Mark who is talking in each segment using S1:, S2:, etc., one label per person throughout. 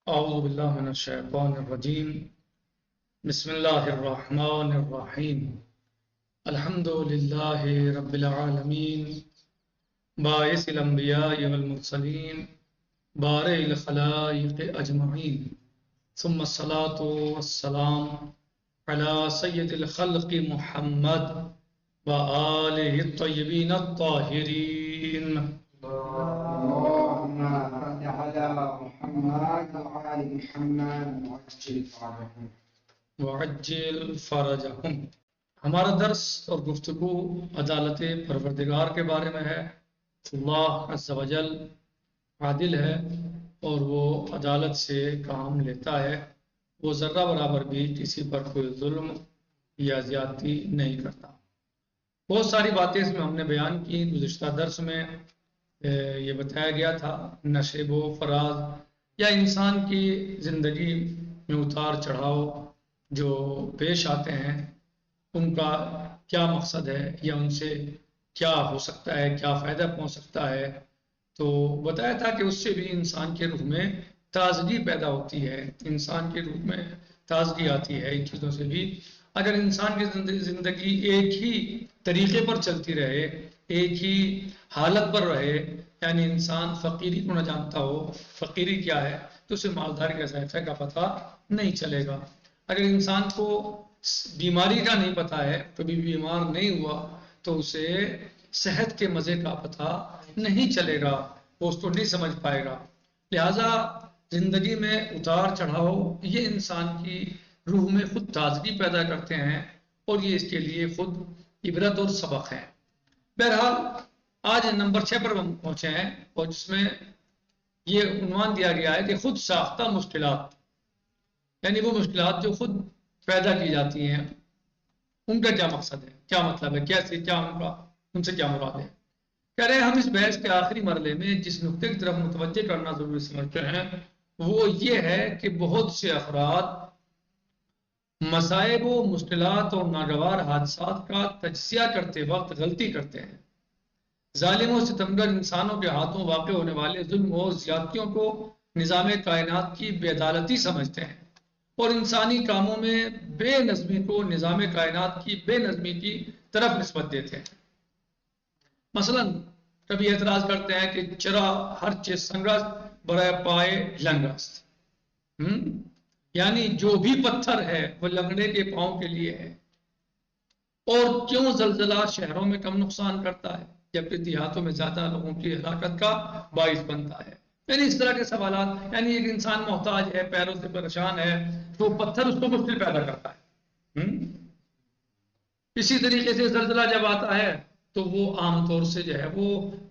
S1: اعوذ باللہ من الشیطان الرجیم بسم اللہ الرحمن الرحیم الحمد للہ رب العالمین باعث الانبیاء والمرسلین بارئ الخلائق اجمعین ثم الصلاة والسلام علی سید الخلق محمد وآلہ الطیبین الطاہرین
S2: اللهم صل على محمد وعلى محمد وعجل فرجهم
S1: وعجل فرجہم۔ ہمارا درس اور گفتگو عدالت پروردگار کے بارے میں ہے۔ اللہ عز و جل عادل ہے اور وہ عدالت سے کام لیتا ہے، وہ ذرہ برابر بھی کسی پر کوئی ظلم یا زیادتی نہیں کرتا۔ بہت ساری باتیں اس میں ہم نے بیان کی۔ گزشتہ درس میں یہ بتایا گیا تھا نشیب و فراز یا انسان کی زندگی میں اتار چڑھاؤ جو پیش آتے ہیں ان کا کیا مقصد ہے یا ان سے کیا ہو سکتا ہے، کیا فائدہ پہنچ سکتا ہے۔ تو بتایا تھا کہ اس سے بھی انسان کے روح میں تازگی پیدا ہوتی ہے، انسان کے روح میں تازگی آتی ہے ان چیزوں سے بھی۔ اگر انسان کی زندگی ایک ہی طریقے پر چلتی رہے، ایک ہی حالت پر رہے، یعنی انسان فقیری کو نہ جانتا ہو، فقیری کیا ہے، تو اسے مالداری کا ذائقہ کا پتہ نہیں چلے گا۔ اگر انسان کو بیماری کا نہیں پتہ ہے، کبھی بیمار نہیں ہوا، تو اسے صحت کے مزے کا پتہ نہیں چلے گا، وہ اس کو نہیں سمجھ پائے گا۔ لہٰذا زندگی میں اتار چڑھاؤ یہ انسان کی روح میں خود تازگی پیدا کرتے ہیں اور یہ اس کے لیے خود عبرت اور سبق ہے۔ بہرحال آج نمبر 6 پر ہم پہنچے ہیں اور جس میں یہ عنوان دیا گیا ہے کہ خود ساختہ مشکلات، یعنی وہ مشکلات جو خود پیدا کی جاتی ہیں ان کا کیا مقصد ہے، کیا مطلب ہے، کیسے، کیا ان سے کیا مراد ہے۔ کہہ رہے ہیں ہم اس بحث کے آخری مرحلے میں جس نقطے کی طرف متوجہ کرنا ضروری سمجھتے ہیں وہ یہ ہے کہ بہت سے افراد مصائب و مشکلات اور ناگوار حادثات کا تجزیہ کرتے وقت غلطی کرتے ہیں۔ ظالم و ستمگر انسانوں کے ہاتھوں واقع ہونے والے ظلم و زیادتیوں کو نظام کائنات کی بے عدالتی سمجھتے ہیں اور انسانی کاموں میں بے نظمی کو نظام کائنات کی بے نظمی کی طرف نسبت دیتے ہیں۔ مثلا کبھی اعتراض کرتے ہیں کہ چرا ہر چیز سنگست برائے پائے لنگست، یعنی جو بھی پتھر ہے وہ لنگڑے کے پاؤں کے لیے ہے۔ اور کیوں زلزلہ شہروں میں کم نقصان کرتا ہے جبکہ دیہاتوں میں زیادہ لوگوں کی ہلاکت کا باعث بنتا ہے۔ یعنی اس طرح کے سوالات، یعنی ایک انسان محتاج ہے، پیروں سے پریشان ہے، تو پتھر اس کو مشکل پیدا کرتا ہے۔ اسی طریقے سے زلزلہ جب آتا ہے تو وہ عام طور سے جو ہے وہ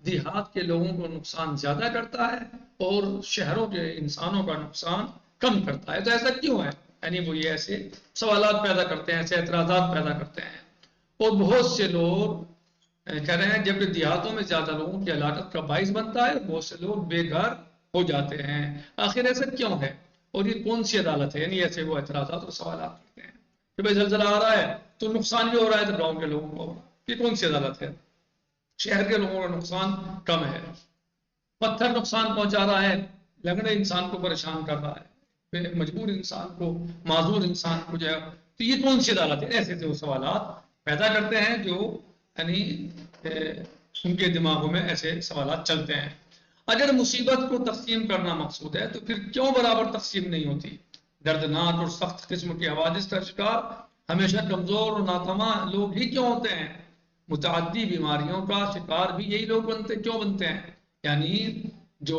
S1: دیہات کے لوگوں کو نقصان زیادہ کرتا ہے اور شہروں کے انسانوں کا نقصان کم کرتا ہے۔ تو ایسا کیوں ہے؟ یعنی وہ یہ ایسے سوالات پیدا کرتے ہیں، ایسے اعتراضات پیدا کرتے ہیں۔ اور بہت سے لوگ کہہ رہے ہیں جبکہ دیہاتوں میں زیادہ لوگوں کی ہلاکت کا باعث بنتا ہے، بہت سے لوگ بے گھر ہو جاتے ہیں۔ آخر ایسا کیوں ہے اور یہ کون سی عدالت ہے؟ یعنی ایسے وہ اعتراضات اور سوالات کرتے ہیں کہ بھائی زلزلہ آ رہا ہے تو نقصان بھی ہو رہا ہے تو گاؤں کے لوگوں کو، یہ کون سی عدالت ہے؟ شہر کے لوگوں کا نقصان کم ہے، پتھر نقصان پہنچا رہا ہے، لنگڑے انسان کو پریشان کر رہا ہے، مجبور انسان کو، معذور انسان کو جو ہے، تو یہ کون سی عدالت ہے؟ ایسے جو سوالات پیدا کرتے ہیں جو یعنی ان کے دماغوں میں ایسے سوالات چلتے ہیں۔ اگر مصیبت کو تقسیم کرنا مقصود ہے تو پھر کیوں برابر تقسیم نہیں ہوتی؟ دردناک اور سخت قسم کے حوادث کا شکار ہمیشہ کمزور اور ناتواں لوگ ہی کیوں ہوتے ہیں؟ متعدی بیماریوں کا شکار بھی یہی لوگ کیوں بنتے ہیں؟ یعنی جو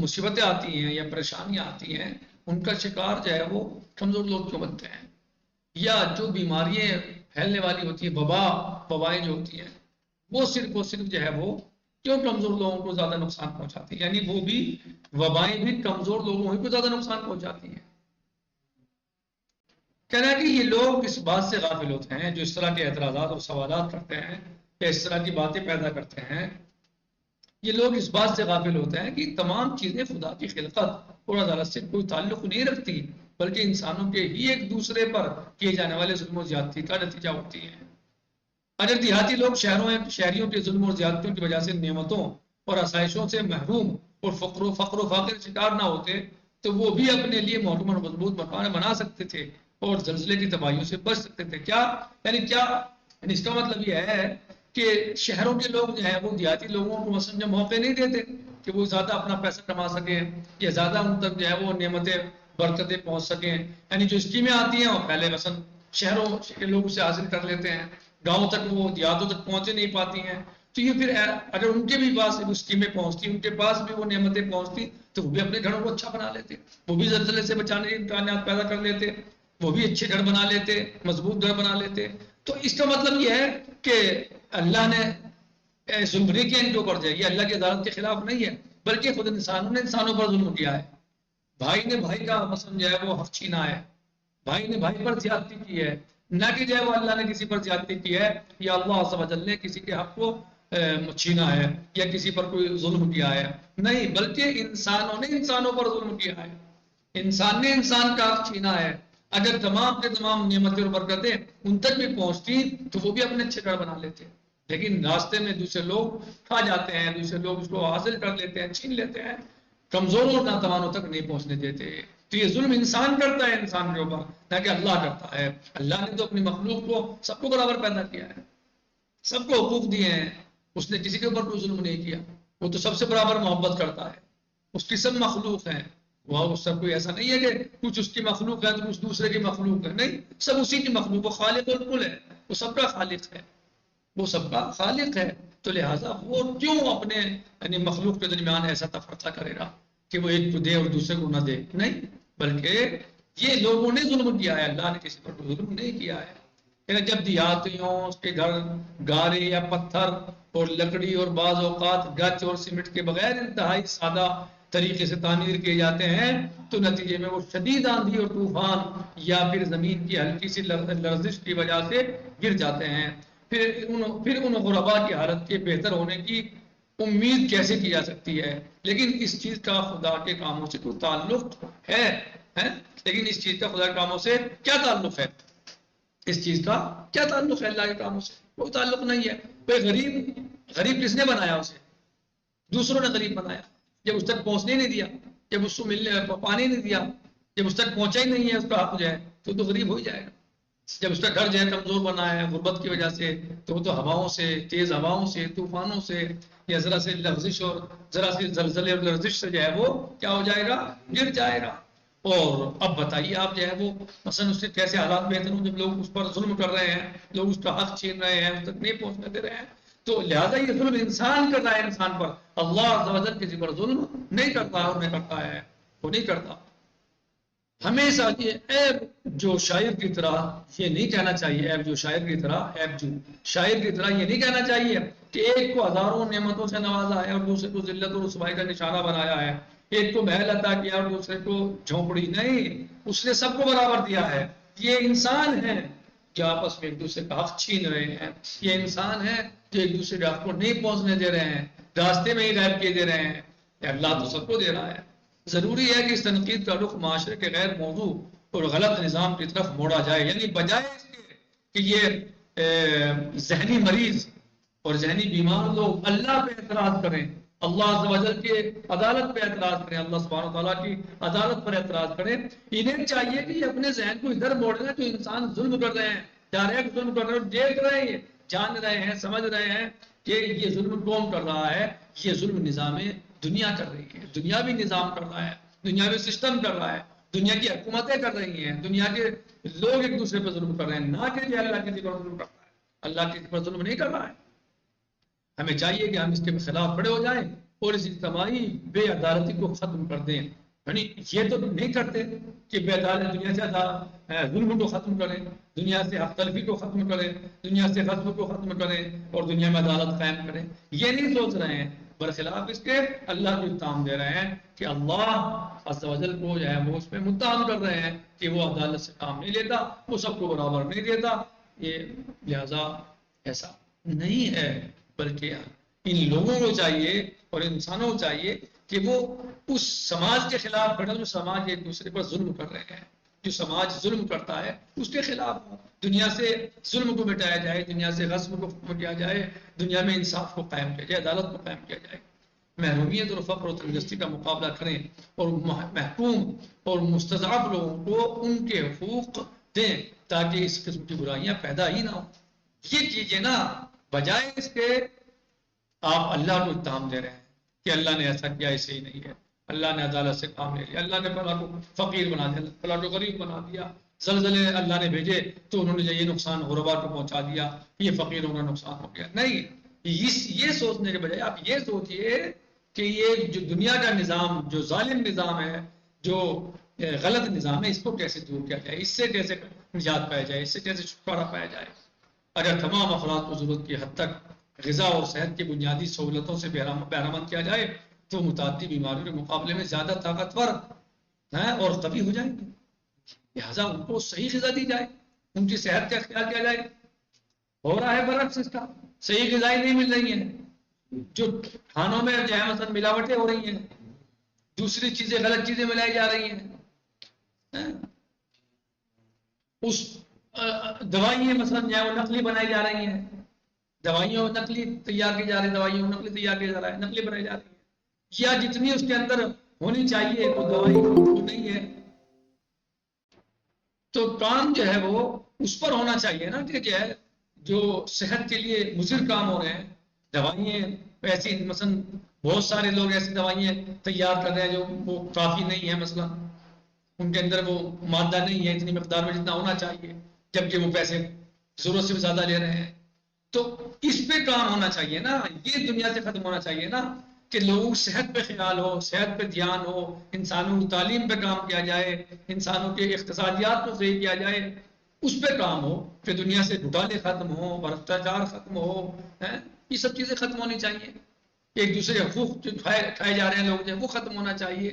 S1: مصیبتیں آتی ہیں یا پریشانیاں آتی ہیں ان کا شکار جو ہے وہ کمزور لوگ کیوں بنتے ہیں؟ یا جو بیماریاں پھیلنے والی ہوتی ہیں، وبائیں جو ہوتی ہیں، وہ صرف جو ہے وہ کیوں کمزور لوگوں کو زیادہ نقصان پہنچاتی ہیں؟ یعنی وہ بھی وبائیں بھی کمزور لوگوں کو زیادہ نقصان پہنچاتی ہیں۔ کہنا ہے کہ یہ لوگ اس بات سے غافل ہوتے ہیں جو اس طرح کے اعتراضات اور سوالات کرتے ہیں یا اس طرح کی باتیں پیدا کرتے ہیں، یہ لوگ اس بات سے غافل ہوتے ہیں کہ تمام چیزیں خدا کی خلقت اور عدالت سے کوئی تعلق نہیں رکھتی، بلکہ انسانوں کے ہی ایک دوسرے پر کیے جانے والے ظلم و زیادتی کا نتیجہ ہوتی ہیں۔ اگر دیہاتی لوگ شہریوں کے ظلم اور زیادتیوں کی وجہ سے نعمتوں اور آسائشوں سے محروم اور فقر و فاقے کا شکار نہ ہوتے تو وہ بھی اپنے لیے محکم اور مضبوط مکان بنا سکتے تھے اور زلزلے کی تباہیوں سے بچ سکتے تھے. کیا یعنی اس کا مطلب یہ ہے کہ شہروں کے لوگ جو ہیں وہ دیہاتی لوگوں کو مثلا جو موقع نہیں دیتے کہ وہ زیادہ اپنا پیسہ کما سکیں یا زیادہ ان تک جو ہے وہ نعمتیں برکتیں پہنچ سکیں. یعنی جو اسکیمیں آتی ہیں وہ پہلے مثلا شہروں کے لوگ اسے حاصل کر لیتے ہیں، گاؤں تک وہ دیہاتوں تک پہنچے نہیں پاتی ہیں. تو یہ پھر اگر ان کے بھی پاس وہ اسکیمیں پہنچتی، ان کے پاس بھی وہ نعمتیں پہنچتی تو وہ بھی اپنے گھروں کو اچھا بنا لیتے، وہ بھی زلزلے سے بچانے کے امکانات پیدا کر لیتے، وہ بھی اچھے گھر بنا لیتے، مضبوط گھر بنا لیتے. تو اس کا مطلب یہ ہے کہ اللہ نے ظلم نہیں کیا ان کے اوپر جائے، یہ اللہ کی عدالت کے خلاف نہیں ہے، بلکہ خود انسانوں نے انسانوں پر ظلم کیا ہے. بھائی نے بھائی کا مثلا جو ہے وہ حق چھینا ہے، بھائی نے بھائی پر زیادتی کی ہے، نہ کہ جو ہے وہ اللہ نے کسی پر زیادتی کی ہے یا اللہ عز و جل نے کسی کے حق کو چھینا ہے یا کسی پر کوئی ظلم کیا ہے. نہیں، بلکہ انسانوں نے انسانوں پر ظلم کیا ہے، انسان نے انسان کا حق چھینا ہے. اگر تمام کے تمام نعمتیں اور برکتیں ان تک بھی پہنچتی تو وہ بھی اپنے اچھے گھر بنا لیتے، لیکن راستے میں دوسرے لوگ کھا جاتے ہیں، دوسرے لوگ اس کو حاصل کر لیتے ہیں، چھین لیتے ہیں، کمزوروں اور ناتوانوں تک نہیں پہنچنے دیتے. تو یہ ظلم انسان کرتا ہے انسان کے اوپر، نہ کہ اللہ کرتا ہے. اللہ نے تو اپنی مخلوق کو سب کو برابر پیدا کیا ہے، سب کو حقوق دیے ہیں، اس نے کسی کے اوپر کوئی ظلم نہیں کیا. وہ تو سب سے برابر محبت کرتا ہے، اس کی سب مخلوق ہیں، وہ سب کوئی ایسا نہیں ہے کہ کچھ اس کی مخلوق ہے تو کچھ دوسرے کی مخلوق ہے، نہیں، سب اسی کی مخلوق. وہ خالق الکل ہے، وہ سب کا خالق ہے، وہ سب کا خالق ہے. تو لہٰذا وہ کیوں اپنے یعنی مخلوق کے درمیان ایسا تفرقہ کرے گا کہ وہ ایک کو دے اور دوسرے کو نہ دے؟ نہیں، بلکہ یہ لوگوں نے ظلم کیا ہے، اللہ نے کسی پر ظلم نہیں کیا ہے. جب دیہاتیوں اس کے گھر گارے یا پتھر اور لکڑی اور بعض اوقات گچ اور سیمنٹ کے بغیر انتہائی سادہ طریقے سے تعمیر کیے جاتے ہیں تو نتیجے میں وہ شدید آندھی اور طوفان یا پھر زمین کی ہلکی سی لرزش کی وجہ سے گر جاتے ہیں. پھر ان غربا کی حالت کے بہتر ہونے کی امید کیسے کی جا سکتی ہے؟ لیکن اس چیز کا خدا کے کاموں سے کوئی تعلق ہے؟ لیکن اس چیز کا خدا کے کاموں سے کیا تعلق ہے؟ اس چیز کا کیا تعلق ہے اللہ کے کاموں سے؟ کوئی تعلق نہیں ہے. کوئی غریب کس نے بنایا؟ اسے دوسروں نے غریب بنایا. جب اس تک پہنچنے نہیں دیا، جب اس کو ملنے پانی نہیں دیا، جب اس تک پہنچا ہی نہیں ہے اس کا حق جو ہے تو غریب ہو ہی جائے گا. جب اس کا گھر جو ہے کمزور بنا ہے غربت کی وجہ سے تو وہ تو ہواؤں سے، تیز ہواؤں سے، طوفانوں سے یا ذرا سے لغزش اور ذرا سی زلزلے اور لرزش سے جو ہے وہ کیا ہو جائے گا؟ گر جائے گا. اور اب بتائیے آپ جو ہے وہ مثلا اس سے کیسے حالات بہتر ہوں جب لوگ اس پر ظلم کر رہے ہیں، لوگ اس کا حق چھین رہے ہیں، اس تک نہیں پہنچنے دے رہے ہیں. تو لہٰذا یہ ظلم انسان کر رہا ہے انسان پر، اللہ عز و جل کسی پر ظلم نہیں کرتا اور نہیں کرتا ہے، وہ نہیں کرتا. ہمیشہ یہ عیب جو شاعر کی طرح یہ نہیں کہنا چاہیے، عیب جو شاعر کی طرح یہ نہیں کہنا چاہیے کہ ایک کو ہزاروں نعمتوں سے نوازا ہے اور دوسرے کو ذلت اور رسوائی کا نشانہ بنایا ہے، ایک کو محل عطا کیا اور دوسرے کو جھونپڑی. نہیں، اس نے سب کو برابر دیا ہے. یہ انسان ہے جو آپس میں ایک دوسرے کا حق چھین رہے ہیں، یہ انسان ہے جو ایک دوسرے کے حق کو نہیں پہنچنے دے رہے ہیں، راستے میں ہی غائب کیے دے رہے ہیں. اللہ تو سب کو دے رہا ہے. ضروری ہے کہ اس تنقید کا رخ معاشرے کے غیر موضوع اور غلط نظام کی طرف موڑا جائے، یعنی بجائے اس کے کہ یہ ذہنی مریض اور ذہنی بیمار لوگ اللہ پہ اعتراض کریں، اللہ عز و جل کے عدالت پہ اعتراض کریں، اللہ سبحانہ و تعالیٰ کی عدالت پر اعتراض کریں. انہیں چاہیے کہ یہ اپنے ذہن کو ادھر موڑیں جو انسان ظلم کر رہے ہیں، ڈائریکٹ ظلم کر رہے ہیں، دیکھ رہے ہیں، جان رہے ہیں، سمجھ رہے ہیں کہ یہ ظلم کون کر رہا ہے. یہ ظلم نظام دنیا کر رہی ہے، دنیا بھی نظام کر رہا ہے، دنیا بھی سسٹم کر رہا ہے، دنیا کی حکومتیں کر رہی ہیں، دنیا کے لوگ ایک دوسرے پر ظلم کر رہے ہیں، نہ کہ اللہ کسی پر ظلم کرتا ہے. اللہ کسی پر ظلم نہیں کر رہا ہے. ہمیں چاہیے کہ ہم اس کے خلاف کھڑے ہو جائیں اور اس اجتماعی بے عدالتی کو ختم کر دیں. یعنی یہ تو نہیں کرتے کہ بے عدالت دنیا سے ظلم کو ختم کریں، دنیا سے حق تلفی کو ختم کریں، دنیا سے غصب کو ختم کریں اور دنیا میں عدالت قائم کریں. یہ نہیں سوچ رہے ہیں، برخلاف اس کے اللہ کو اتہام دے رہے ہیں کہ اللہ عز و جل کو جو ہے وہ اس میں متہم کر رہے ہیں کہ وہ عدالت سے کام نہیں لیتا، وہ سب کو برابر نہیں دیتا. یہ لہذا ایسا نہیں ہے، بلکہ ان لوگوں کو چاہیے اور انسانوں کو چاہیے کہ وہ اس سماج کے خلاف کھڑے، جو سماج ایک دوسرے پر ظلم کر رہے ہیں، جو سماج ظلم کرتا ہے اس کے خلاف دنیا سے ظلم کو مٹایا جائے، دنیا سے غصب کو ختم کیا جائے، دنیا میں انصاف کو قائم کیا جائے، عدالت کو قائم کیا جائے. محرومیت اور فقر و تندرستی کا مقابلہ کریں اور محکوم اور مستضعف لوگوں کو ان کے حقوق دیں تاکہ اس قسم کی برائیاں پیدا ہی نہ ہوں. یہ کیجئے نا، بجائے اس کے آپ اللہ کو اتہام دے رہے ہیں کہ اللہ نے ایسا کیا، ایسے ہی نہیں ہے، اللہ نے عدالت سے کام لے لیا، اللہ نے فلاں کو فقیر بنا دیا، فلاں کو غریب بنا دیا، زلزلے اللہ نے بھیجے تو انہوں نے یہ نقصان غربا کو پہنچا دیا، یہ فقیروں کا نقصان ہو گیا. نہیں، یہ سوچنے کے بجائے آپ یہ سوچئے کہ یہ جو دنیا کا نظام، جو ظالم نظام ہے، جو غلط نظام ہے، اس کو کیسے دور کیا جائے، اس سے کیسے نجات پایا جائے، اس سے کیسے چھٹکارا پایا جائے. اگر تمام افراد کو ضرورت کی حد تک غذا اور صحت کی بنیادی سہولتوں سے بہرامند کیا جائے تو متعدی بیماریوں کے مقابلے میں زیادہ طاقتور ہیں اور قوی ہو جائیں گے. لہٰذا ان کو صحیح غذا دی جائے، ان کی صحت کا خیال کیا جائے. ہو رہا ہے برعکس اس کا، صحیح غذائیں نہیں مل رہی ہیں، جو کھانوں میں جو ہے مثلا ملاوٹیں ہو رہی ہیں، دوسری چیزیں غلط چیزیں ملائی جا رہی ہیں، اس دوائیاں مثلا جو ہے وہ نقلی بنائی جا رہی ہیں، دوائیوں نقلی تیار کی جا رہی ہیں، دوائیوں نقلی تیار کیا جا رہا ہے، نقلی بنائی جا رہی ہیں، یا جتنی اس کے اندر ہونی چاہیے وہ دوائی وہ نہیں ہے. تو کام جو ہے وہ اس پر ہونا چاہیے نا کہ جو ہے جو صحت کے لیے مضر کام ہو رہے ہیں، دوائیاں ایسی مثلا بہت سارے لوگ ایسی دوائیاں تیار کر رہے ہیں جو وہ کافی نہیں ہے، مثلا ان کے اندر وہ مادہ نہیں ہے اتنی مقدار میں جتنا ہونا چاہیے، جبکہ وہ پیسے ضرورت سے زیادہ لے رہے ہیں. تو اس پہ کام ہونا چاہیے نا، یہ دنیا سے ختم ہونا چاہیے نا کہ لوگوں صحت پہ خیال ہو، صحت پہ دھیان ہو، انسانوں کی تعلیم پہ کام کیا جائے، انسانوں کے اقتصادیات کو صحیح کیا جائے، اس پہ کام ہو کہ دنیا سے گھٹالے ختم ہو، بھرشٹاچار ختم ہو، یہ سب چیزیں ختم ہونی چاہیے. ایک دوسرے حقوق جو کھائے جا رہے ہیں لوگ جو وہ ختم ہونا چاہیے.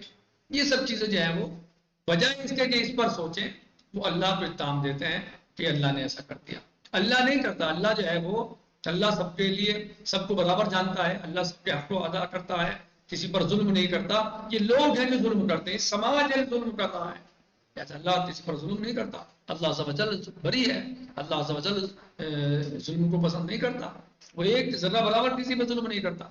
S1: یہ سب چیزیں جو ہیں وہ بجائے اس کے کہ اس پر سوچیں، وہ اللہ کو اتہام دیتے ہیں کہ اللہ نے ایسا کر دیا. اللہ نہیں کرتا، اللہ جو ہے وہ اللہ سب کے لیے سب کو برابر جانتا ہے، اللہ سب کے حق کو ادا کرتا ہے، کسی پر ظلم نہیں کرتا. یہ لوگ ہیں جو ظلم کرتے ہیں، سماج ہے ظلم کرتا ہے، ایسا اللہ کسی پر ظلم نہیں کرتا. اللہ عز و جل بری ہے، اللہ عز و جل ظلم کو پسند نہیں کرتا، وہ ایک ذرہ برابر کسی پر ظلم نہیں کرتا.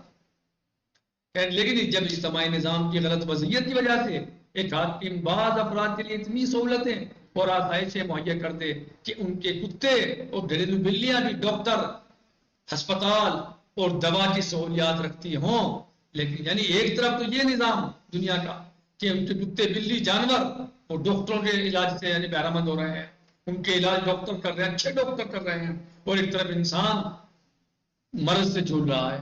S1: لیکن جب اجتماعی نظام کی غلط وضعیت کی وجہ سے ایک حاکم بعض افراد کے لیے اتنی سہولتیں اور آسائشیں مہیا کر دے کہ ان کے کتے اور گھریلو بلیاں بھی ڈاکٹر، ہسپتال اور دوا کی سہولیات رکھتی ہوں، لیکن یعنی ایک طرف تو یہ نظام دنیا کا کہ ان کے کتے بلی جانور اور ڈاکٹروں کے علاج سے یعنی بہرامند ہو رہے ہیں، ان کے علاج ڈاکٹر کر رہے ہیں، اچھے ڈاکٹر کر رہے ہیں، اور ایک طرف انسان مرض سے جھول رہا ہے،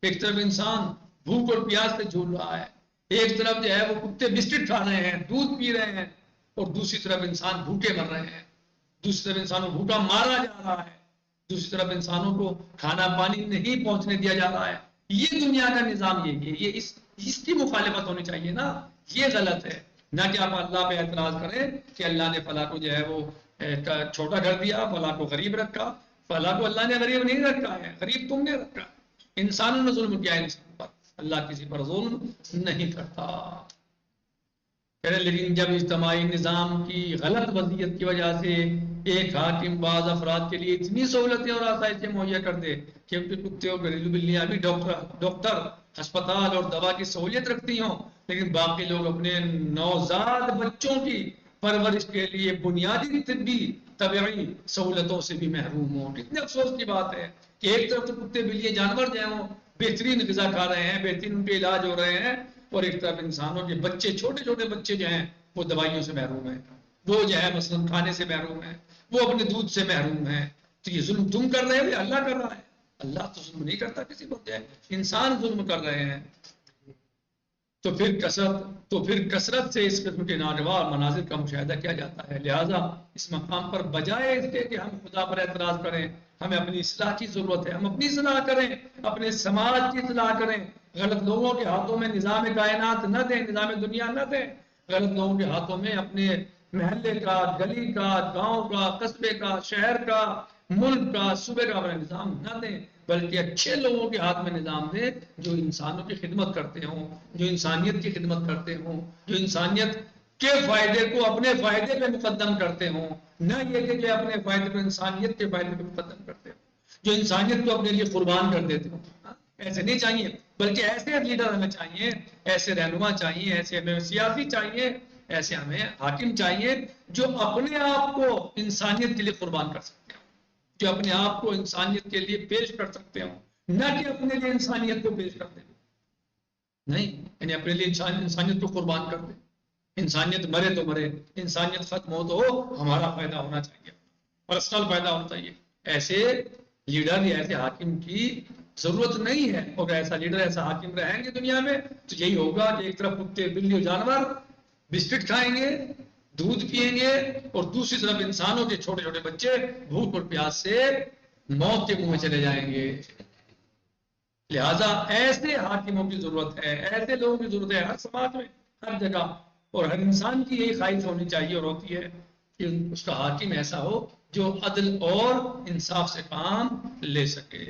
S1: ایک طرف انسان بھوک اور پیاس سے جھول رہا ہے، ایک طرف جو ہے وہ کتے بسکٹ کھا رہے ہیں، دودھ پی رہے ہیں، اور دوسری طرف انسان بھوکے مر رہے ہیں، دوسری طرف انسانوں کو بھوکا مارا جا رہا ہے، دوسری طرف انسانوں کو کھانا پانی نہیں پہنچنے دیا جا رہا ہے. یہ دنیا کا نظام یہ اس کی مخالفت ہونی چاہیے نا. یہ غلط ہے، نہ کہ آپ اللہ پہ اعتراض کریں کہ اللہ نے فلاں کو جو ہے وہ چھوٹا کر دیا، فلاں کو غریب رکھا. فلاں کو اللہ نے غریب نہیں رکھا ہے، غریب تم نے رکھا. انسانوں نے ظلم کیا ہے انسان پر، اللہ کسی پر ظلم نہیں کرتا. لیکن جب اجتماعی نظام کی غلط وضعیت کی وجہ سے ایک حاکم بعض افراد کے لیے اتنی سہولتیں اور آسائشیں مہیا کر دے کہ ان کے کتے اور گھریلو بلیاں بھی ڈاکٹر، ہسپتال اور دوا کی سہولیت رکھتی ہوں، لیکن باقی لوگ اپنے نوزاد بچوں کی پرورش کے لیے بنیادی طبعی سہولتوں سے بھی محروم ہوں. کتنے افسوس کی بات ہے کہ ایک طرف تو کتے بلیے جانور جو ہیں وہ بہترین غذا کھا رہے ہیں، بہترین ان کے علاج ہو رہے ہیں، اور ایک طرف انسانوں کے بچے، چھوٹے چھوٹے بچے جو ہیں وہ دوائیوں سے محروم ہیں، وہ جو ہے مثلا کھانے سے محروم ہیں، وہ اپنے دودھ سے محروم ہیں. تو یہ ظلم تم کر رہے ہو یا اللہ کر رہا ہے؟ اللہ تو ظلم نہیں کرتا کسی کو، جو ہے انسان ظلم کر رہے ہیں. تو پھر کثرت سے اس قسم کے ناگوار مناظر کا مشاہدہ کیا جاتا ہے. لہذا اس مقام پر بجائے اس کے کہ ہم خدا پر اعتراض کریں، ہمیں اپنی اصلاح کی ضرورت ہے. ہم اپنی اصلاح کریں، اپنے سماج کی اصلاح کریں. غلط لوگوں کے ہاتھوں میں نظام کائنات نہ دیں، نظام دنیا نہ دیں. غلط لوگوں کے ہاتھوں میں اپنے محلے کا، گلی کا، گاؤں کا، قصبے کا، شہر کا، ملک کا، صوبے کا اپنا نظام نہ دیں، بلکہ اچھے لوگوں کے ہاتھ میں نظام دیں جو انسانوں کی خدمت کرتے ہوں، جو انسانیت کی خدمت کرتے ہوں، جو انسانیت کے فائدے کو اپنے فائدے پہ مقدم کرتے ہوں، نہ یہ کہ جو اپنے فائدے کو انسانیت کے فائدے پہ مقدم کرتے ہوں، جو انسانیت کو اپنے لیے قربان کر دیتے ہوں. ایسے نہیں چاہیے، بلکہ ایسے لیڈر ہمیں چاہیے، ایسے رہنما چاہیے، ایسے ہمیں سیاسی چاہیے، ایسے ہمیں حاکم چاہیے جو اپنے آپ کو انسانیت کے لیے قربان کر سکتے ہوں، جو اپنے آپ کو انسانیت کے لیے پیش کر سکتے ہوں، نہ کہ اپنے لیے انسانیت کو پیش کرتے ہوں، نہیں، یعنی اپنے لیے انسانیت کو قربان کر دیں، انسانیت مرے تو مرے، انسانیت ختم ہو تو ہمارا فائدہ ہونا چاہیے، پرسنل فائدہ ہونا چاہیے۔ ایسے لیڈر یا ایسے حاکم کی ضرورت نہیں ہے، اور ایسا لیڈر ایسا حاکم رہیں گے دنیا میں تو یہی ہوگا کہ ایک طرف کتے بلی اور جانور بسکٹ کھائیں گے، دودھ پئیں گے، اور دوسری طرف انسانوں کے چھوٹے چھوٹے بچے بھوک اور پیاس سے موت کے منہ میں چلے جائیں گے۔ لہذا ایسے حاکموں کی ضرورت ہے، ایسے لوگوں کی ضرورت ہے ہر سماج میں، ہر جگہ، اور ہر انسان کی یہی خواہش ہونی چاہیے اور ہوتی ہے کہ اس کا حاکم ایسا ہو جو عدل اور انصاف سے کام لے سکے۔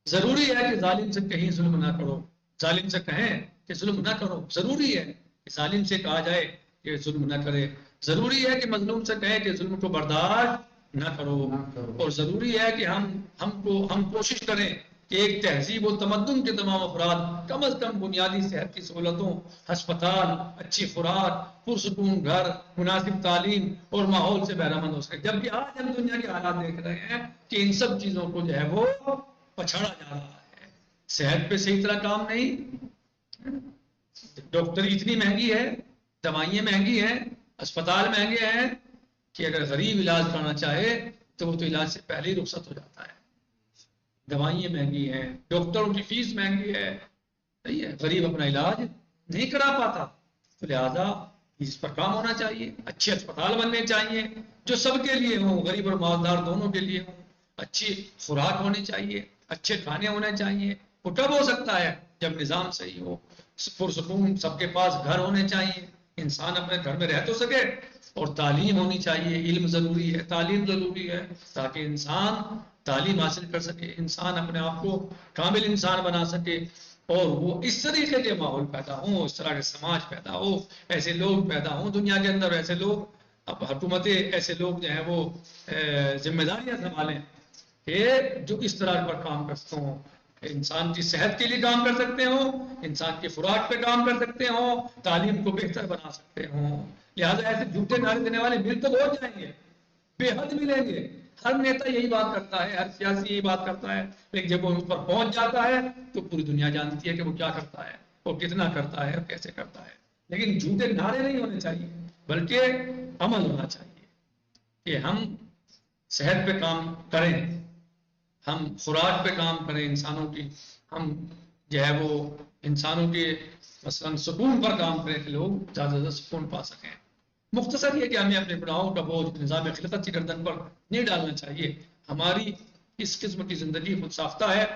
S1: ضروری ہے کہ ظالم سے کہیں ظلم نہ کرو، ظالم سے کہیں کہ ظلم نہ کرو، ضروری ہے کہ ظالم سے کہا جائے کہ ظلم نہ کرے، ضروری ہے کہ مظلوم سے کہیں کہ ظلم کو برداشت نہ کرو، اور ضروری ہے کہ ہم کوشش کریں کہ ایک تہذیب و تمدن کے تمام افراد کم از کم بنیادی صحت کی سہولتوں، ہسپتال، اچھی خوراک، پرسکون گھر، مناسب تعلیم اور ماحول سے بہرہ ہو سکے، جبکہ آج ہم دنیا کے حالات دیکھ رہے ہیں کہ ان سب چیزوں کو جو ہے وہ پچھاڑا جا رہا ہے۔ صحت پہ صحیح طرح کام نہیں، ڈاکٹری اتنی مہنگی ہے، دوائیں مہنگی ہیں، اسپتال مہنگے ہیں کہ اگر غریب علاج کرنا چاہے تو وہ تو علاج سے پہلے ہی رخصت ہو جاتا ہے۔ دوائیں مہنگی ہیں، ڈاکٹروں کی فیس مہنگی ہے، صحیح ہے، غریب اپنا علاج نہیں کرا پاتا، تو لہذا اس پر کام ہونا چاہیے، اچھے اسپتال بننے چاہیے جو سب کے لیے ہوں، غریب اور مالدار دونوں کے لیے ہوں، اچھی خوراک ہونی چاہیے، اچھے کھانے ہونے چاہیے۔ وہ کب ہو سکتا ہے؟ جب نظام صحیح ہو، پرسکون، سب کے پاس گھر ہونے چاہیے، انسان اپنے گھر میں رہ تو سکے، اور تعلیم ہونی چاہیے، علم ضروری ہے، تعلیم ضروری ہے تاکہ انسان تعلیم حاصل کر سکے، انسان اپنے آپ کو کامل انسان بنا سکے، اور وہ اس طریقے کے ماحول پیدا ہوں، اس طرح کے سماج پیدا ہو، ایسے لوگ پیدا ہوں دنیا کے اندر، ایسے لوگ، اب حکومتیں ایسے لوگ جو ہیں وہ ذمہ داریاں سنبھالیں کہ جو اس طرح پر کام کرتے ہوں، انسان کی صحت کے لیے کام کر سکتے ہوں، انسان کی خوراک پہ کام کر سکتے ہوں، تعلیم کو بہتر بنا سکتے ہوں۔ لہٰذا ایسے جھوٹے نعرے دینے والے مل تو بہت جائیں گے، بے حد ملیں گے، ہر نیتا یہی بات کرتا ہے، ہر سیاسی یہی بات کرتا ہے، لیکن جب وہ اس پر پہنچ جاتا ہے تو پوری دنیا جانتی ہے کہ وہ کیا کرتا ہے، وہ کتنا کرتا ہے اور کیسے کرتا ہے۔ لیکن جھوٹے نعرے نہیں ہونے چاہیے، بلکہ عمل ہونا چاہیے کہ ہم صحت پہ کام کریں، ہم خوراک پہ کام کریں انسانوں کی، ہم جو ہے وہ انسانوں کے مثلاً سکون پر کام کریں کہ لوگ زیادہ سے زیادہ سکون پا سکیں۔ مختصر یہ کہ ہمیں اپنے گناہوں کا بوجھ نظام خلقت کی گردن پر نہیں ڈالنا چاہیے۔ ہماری اس قسم کی زندگی خود ساختہ ہے،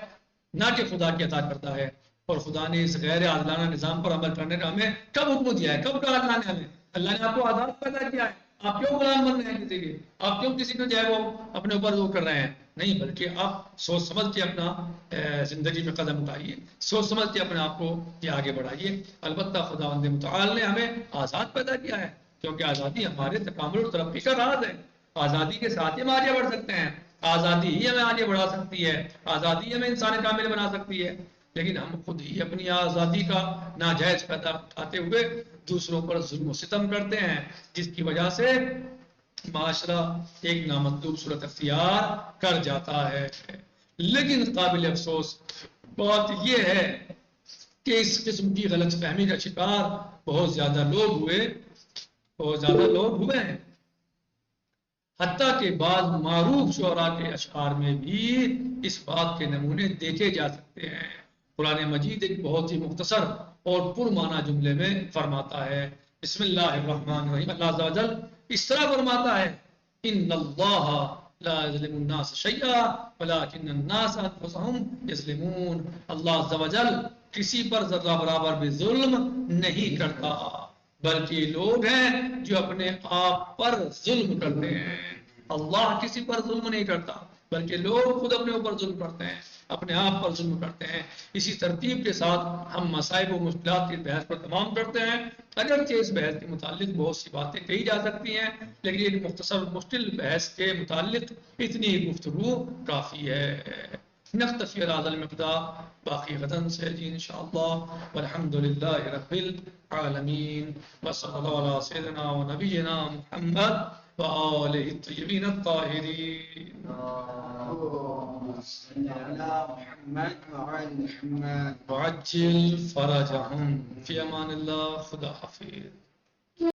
S1: نہ کہ خدا کی عطا کرتا ہے، اور خدا نے اس غیر عادلانہ نظام پر عمل کرنے کا ہمیں کب حکم دیا ہے؟ کب کہا اللہ نے ہمیں؟ اللہ نے آپ کو آزاد پیدا کیا ہے، آپ کیوں غلام بن رہے ہیں کسی کے؟ آپ کیوں کسی کو جو ہے وہ اپنے اوپر وہ کر رہے ہیں؟ نہیں، بلکہ آپ سوچ سمجھ کے اپنا زندگی میں قدم اٹھائیے، سوچ سمجھ کے اپنے آپ کو یہ آگے بڑھائیے۔ البتہ خداوند متعال نے ہمیں آزاد پیدا کیا ہے، کیونکہ آزادی ہمارے تکامل اور ترقی کا راز ہے۔ آزادی کے ساتھ ہی ہم آگے بڑھ سکتے ہیں، آزادی ہی ہمیں آگے بڑھا سکتی ہے، آزادی ہمیں انسان کامل بنا سکتی ہے، لیکن ہم خود ہی اپنی آزادی کا ناجائز فائدہ اٹھاتے ہوئے دوسروں پر ظلم و ستم کرتے ہیں، جس کی وجہ سے معاشرہ ایک نامطلوب صورت اختیار کر جاتا ہے۔ لیکن قابل افسوس بات یہ ہے کہ اس قسم کی غلط فہمی کا شکار بہت زیادہ لوگ ہوئے ہیں، حتیٰ کہ بعض معروف شعراء کے اشعار میں بھی اس بات کے نمونے دیکھے جا سکتے ہیں۔ قرآن مجید ایک بہت ہی مختصر اور پرمعنی جملے میں فرماتا ہے، بسم اللہ الرحمن الرحیم، اللہ عز و جل اس طرح فرماتا ہے، ان اللہ لا یظلم الناس شیئا ولکن الناس انفسهم یظلمون، اللہ عز و جل کسی پر ذرہ برابر بھی ظلم نہیں کرتا، بلکہ لوگ ہیں جو اپنے آپ پر ظلم کرتے ہیں۔ اللہ کسی پر ظلم نہیں کرتا، بلکہ لوگ خود اپنے اوپر ظلم کرتے ہیں، اپنے آپ پر ظلم کرتے ہیں۔ اسی ترتیب کے ساتھ ہم مصائب و مشکلات کی بحث پر تمام کرتے ہیں، اگرچہ اس بحث کے متعلق بہت سی باتیں کہی جا سکتی ہیں، لیکن ایک مختصر مشکل بحث کے متعلق اتنی گفتگو کافی ہے۔ نکتفی بهذا المقدار، باقی غداً سيجي إن شاء الله. والحمد لله رب العالمين، وصلى الله على سيدنا ونبينا محمد وآله الطيبين الطاهرين.
S2: اللهم صل على محمد وعلى محمد.
S1: وعجل فرجهم. في أمان الله. خدا حافظ.